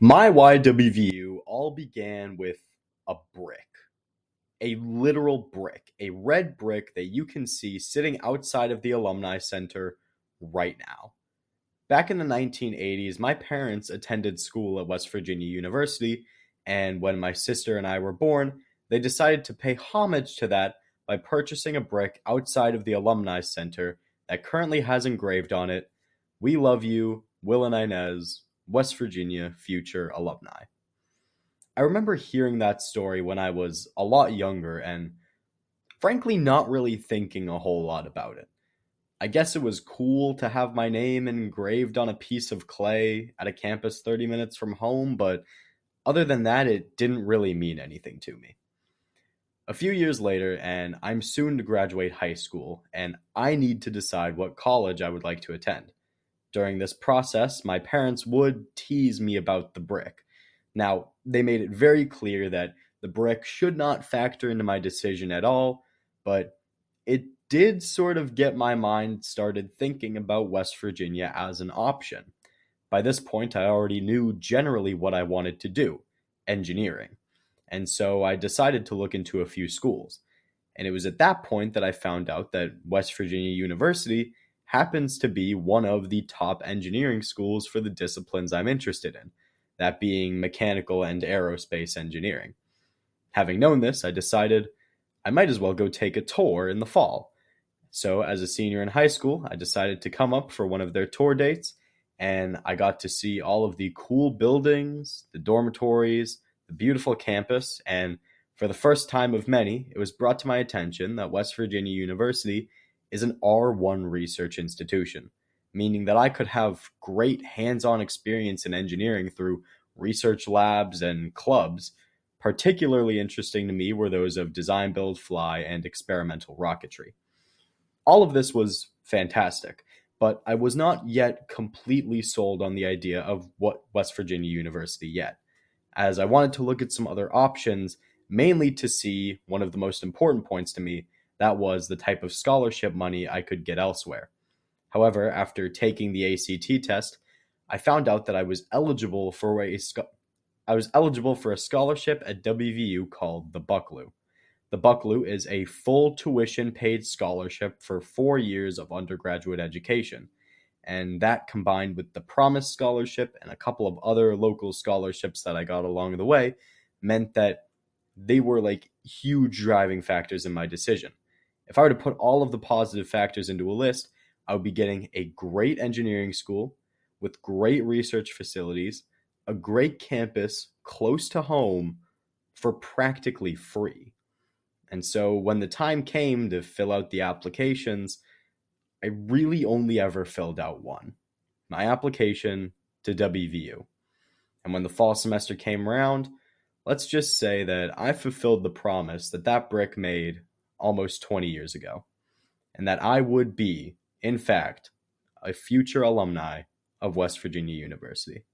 My YWVU all began with a brick, a literal brick, a red brick that you can see sitting outside of the Alumni Center right now. Back in the 1980s, my parents attended school at West Virginia University, and when my sister and I were born, they decided to pay homage to that by purchasing a brick outside of the Alumni Center that currently has engraved on it, "We love you, Will and Inez, West Virginia future alumni." I remember hearing that story when I was a lot younger and frankly not really thinking a whole lot about it. I guess it was cool to have my name engraved on a piece of clay at a campus 30 minutes from home, but other than that, it didn't really mean anything to me. A few years later, and I'm soon to graduate high school, and I need to decide what college I would like to attend. During this process, my parents would tease me about the brick. Now, they made it very clear that the brick should not factor into my decision at all, but it did sort of get my mind started thinking about West Virginia as an option. By this point, I already knew generally what I wanted to do: engineering. And so I decided to look into a few schools. And it was at that point that I found out that West Virginia University happens to be one of the top engineering schools for the disciplines I'm interested in, that being mechanical and aerospace engineering. Having known this, I decided I might as well go take a tour in the fall. So, as a senior in high school, I decided to come up for one of their tour dates, and I got to see all of the cool buildings, the dormitories, the beautiful campus, and for the first time of many, it was brought to my attention that West Virginia University is an R1 research institution, meaning that I could have great hands on experience in engineering through research labs and clubs. Particularly interesting to me were those of design, build, fly, and experimental rocketry. All of this was fantastic, but I was not yet completely sold on the idea of what West Virginia University yet, as I wanted to look at some other options, mainly to see one of the most important points to me, that was the type of scholarship money I could get elsewhere. However, after taking the ACT test, I found out that I was eligible for a scholarship at WVU called the Bucklew. The Bucklew is a full tuition paid scholarship for 4 years of undergraduate education. And that combined with the Promise Scholarship and a couple of other local scholarships that I got along the way meant that they were like huge driving factors in my decision. If I were to put all of the positive factors into a list, I would be getting a great engineering school with great research facilities, a great campus close to home for practically free. And so when the time came to fill out the applications, I really only ever filled out one: my application to WVU. And when the fall semester came around, let's just say that I fulfilled the promise that that brick made almost 20 years ago, and that I would be, in fact, a future alumni of West Virginia University.